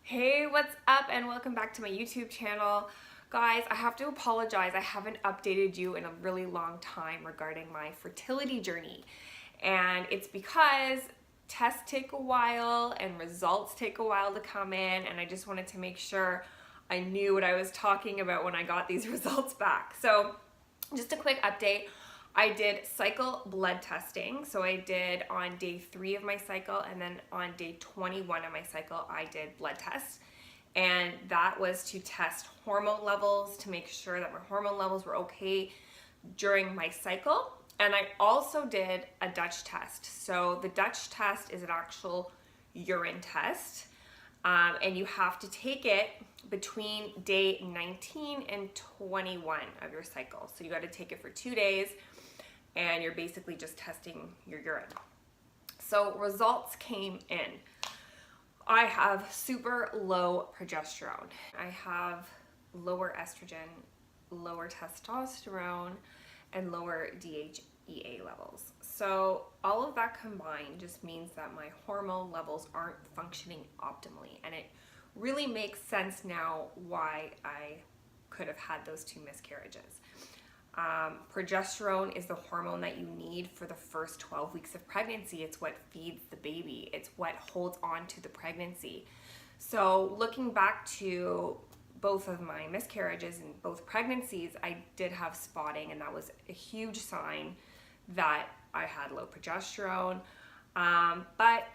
Hey, what's up and welcome back to my YouTube channel. Guys, I have to apologize. I haven't updated you in a really long time regarding my fertility journey. And it's because tests take a while and results take a while to come in, and I just wanted to make sure I knew what I was talking about when I got these results back. So, just a quick update. I did cycle blood testing. So I did on day 3 of my cycle, and then on day 21 of my cycle, I did blood tests. And that was to test hormone levels, to make sure that my hormone levels were okay during my cycle. And I also did a Dutch test. So the Dutch test is an actual urine test. And you have to take it between day 19 and 21 of your cycle. So you got to take it for 2 days, and you're basically just testing your urine. So results came in. I have super low progesterone. I have lower estrogen, lower testosterone, and lower DHEA levels. So all of that combined just means that my hormone levels aren't functioning optimally. And it really makes sense now why I could have had those 2 miscarriages. Progesterone is the hormone that you need for the first 12 weeks of pregnancy. It's what feeds the baby. It's what holds on to the pregnancy. So looking back to both of my miscarriages and both pregnancies, I did have spotting, and that was a huge sign that I had low progesterone. But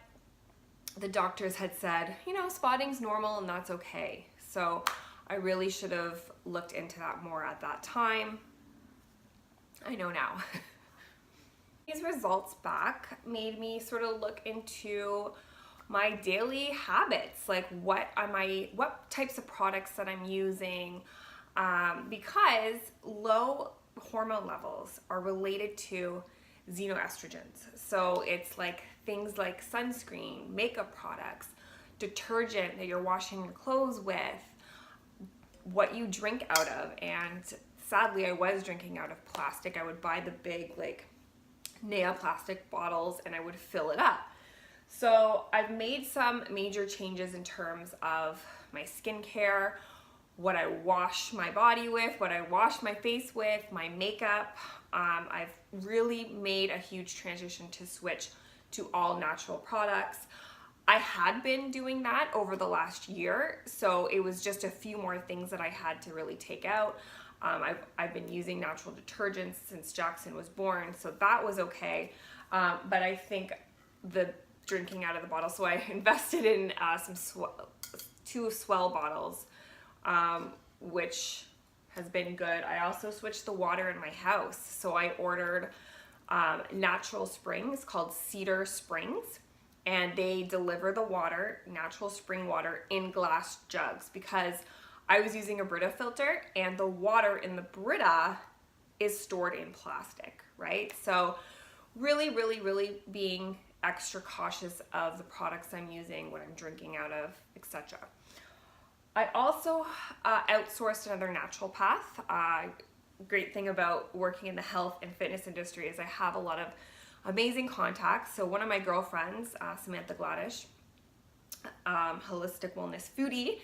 the doctors had said, spotting's normal and that's okay. So I really should have looked into that more at that time. I know now. These results back made me sort of look into my daily habits, like what types of products that I'm using, because low hormone levels are related to xenoestrogens. So it's like things like sunscreen, makeup products, detergent that you're washing your clothes with, what you drink out of. And sadly, I was drinking out of plastic. I would buy the big Nea plastic bottles and I would fill it up. So I've made some major changes in terms of my skincare, what I wash my body with, what I wash my face with, my makeup. I've really made a huge transition to switch to all natural products. I had been doing that over the last year, so it was just a few more things that I had to really take out. I've been using natural detergents since Jackson was born, so that was okay. But I think the drinking out of the bottle, so I invested in 2 Swell bottles, which has been good. I also switched the water in my house, so I ordered natural springs called Cedar Springs, and they deliver the water, natural spring water, in glass jugs, because I was using a Brita filter, and the water in the Brita is stored in plastic, right? So really, really, really being extra cautious of the products I'm using, what I'm drinking out of, etc. I also outsourced another naturopath. Great thing about working in the health and fitness industry is I have a lot of amazing contacts. So one of my girlfriends, Samantha Gladish, holistic wellness foodie,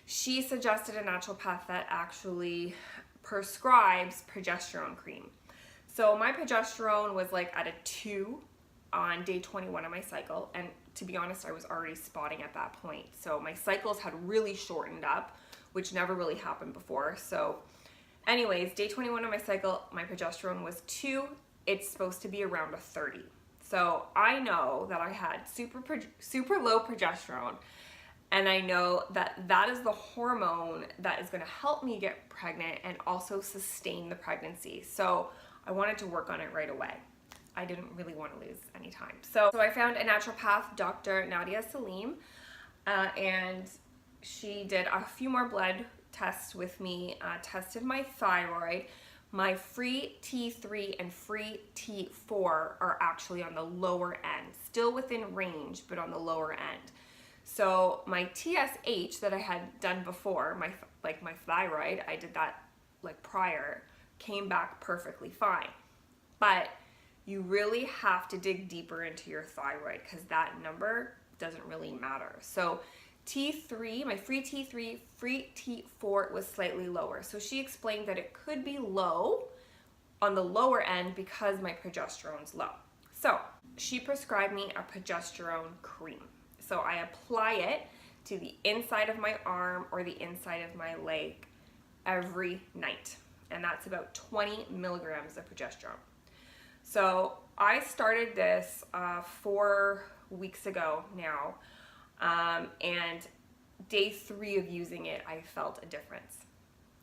she suggested a naturopath that actually prescribes progesterone cream. So my progesterone was at a 2 on day 21 of my cycle, and to be honest, I was already spotting at that point. So my cycles had really shortened up, which never really happened before. So anyways, day 21 of my cycle, my progesterone was 2. It's supposed to be around a 30. So I know that I had super low progesterone, and I know that that is the hormone that is going to help me get pregnant and also sustain the pregnancy. So I wanted to work on it right away. I didn't really want to lose any time. So I found a naturopath, Dr. Nadia Salim, and she did a few more blood tests with me, tested my thyroid. My free T3 and free T4 are actually on the lower end, still within range, but on the lower end. So my TSH that I had done before, my thyroid, I did that prior, came back perfectly fine. But you really have to dig deeper into your thyroid, because that number doesn't really matter. So T3, my free T3, free T4 was slightly lower. So she explained that it could be low on the lower end because my progesterone's low. So she prescribed me a progesterone cream. So I apply it to the inside of my arm or the inside of my leg every night. And that's about 20 milligrams of progesterone. So I started this 4 weeks ago now. And day 3 of using it, I felt a difference,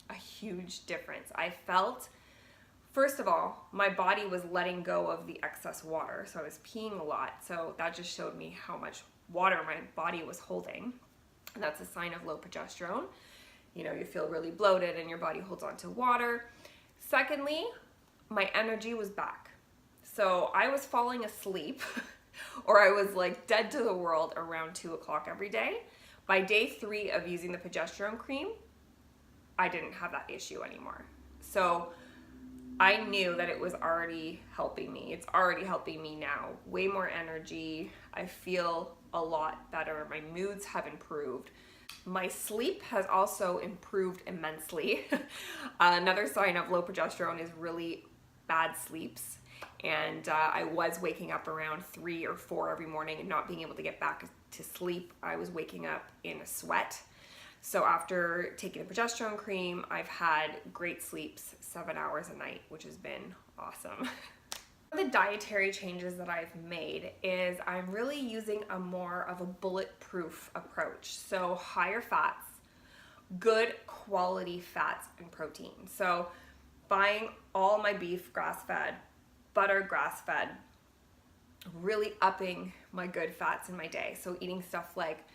a huge difference. I felt, first of all, my body was letting go of the excess water. So I was peeing a lot. So that just showed me how much water my body was holding. And that's a sign of low progesterone. You know, you feel really bloated and your body holds on to water. Secondly, my energy was back. So I was falling asleep or I was like dead to the world around 2 o'clock every day. By day 3 of using the progesterone cream, I didn't have that issue anymore. So I knew that it was already helping me. It's already helping me now. Way more energy. I feel a lot better. My moods have improved. My sleep has also improved immensely. Another sign of low progesterone is really bad sleeps. And I was waking up around 3 or 4 every morning and not being able to get back to sleep. I was waking up in a sweat. So after taking the progesterone cream, I've had great sleeps, 7 hours a night, which has been awesome. One of the dietary changes that I've made is I'm really using a more of a bulletproof approach. So higher fats, good quality fats and protein. So buying all my beef grass-fed, butter grass-fed, really upping my good fats in my day. So eating stuff like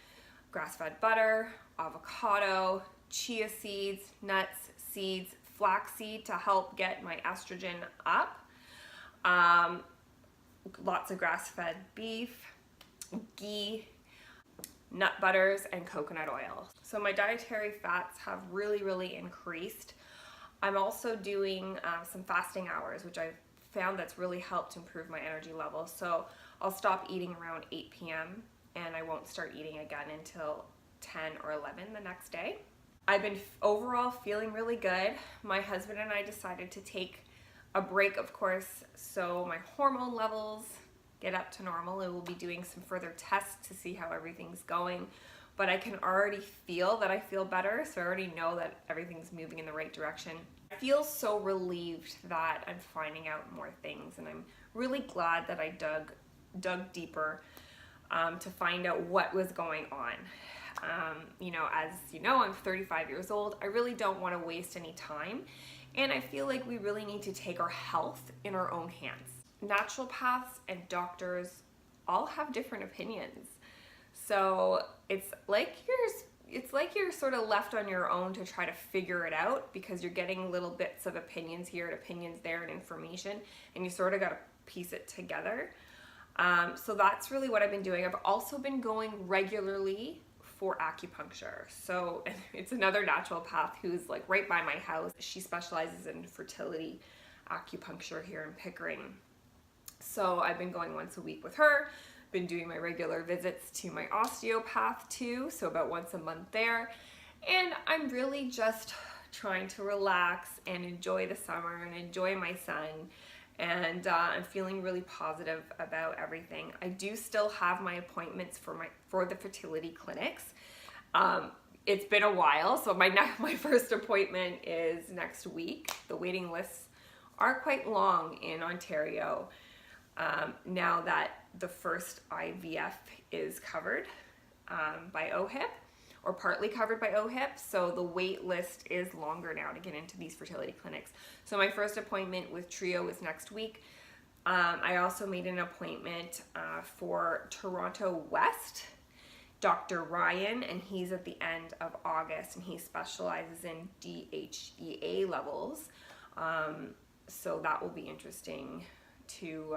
grass-fed butter, avocado, chia seeds, nuts, seeds, flaxseed to help get my estrogen up. Lots of grass-fed beef, ghee, nut butters, and coconut oil. So my dietary fats have really increased. I'm also doing some fasting hours, which I've found that's really helped improve my energy levels. So I'll stop eating around 8 p.m. and I won't start eating again until 10 or 11 the next day. I've been overall feeling really good. My husband and I decided to take a break, of course, so my hormone levels get up to normal, and we'll be doing some further tests to see how everything's going. But I can already feel that I feel better, so I already know that everything's moving in the right direction. I feel so relieved that I'm finding out more things, and I'm really glad that I dug deeper to find out what was going on. You know, as you know, I'm 35 years old. I really don't want to waste any time. And I feel like we really need to take our health in our own hands. Naturopaths and doctors all have different opinions. So it's like you're sort of left on your own to try to figure it out, because you're getting little bits of opinions here and opinions there and information, and you sort of got to piece it together. So that's really what I've been doing. I've also been going regularly for acupuncture. So it's another naturopath who's like right by my house. She specializes in fertility acupuncture here in Pickering. So I've been going once a week with her, been doing my regular visits to my osteopath too, so about once a month there. And I'm really just trying to relax and enjoy the summer and enjoy my son. And I'm feeling really positive about everything. I do still have my appointments for the fertility clinics. It's been a while, so my first appointment is next week. The waiting lists are quite long in Ontario now that the first IVF is covered by OHIP, or partly covered by OHIP, so the wait list is longer now to get into these fertility clinics. So my first appointment with Trio is next week. I also made an appointment for Toronto West, Dr. Ryan, and he's at the end of August, and he specializes in DHEA levels. So that will be interesting to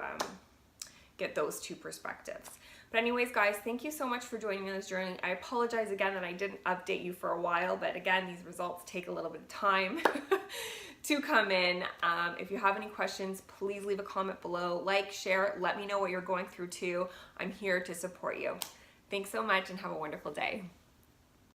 get those two perspectives. But anyways, guys, thank you so much for joining me on this journey. I apologize again that I didn't update you for a while, but again, these results take a little bit of time to come in. If you have any questions, please leave a comment below. Like, share, let me know what you're going through too. I'm here to support you. Thanks so much and have a wonderful day.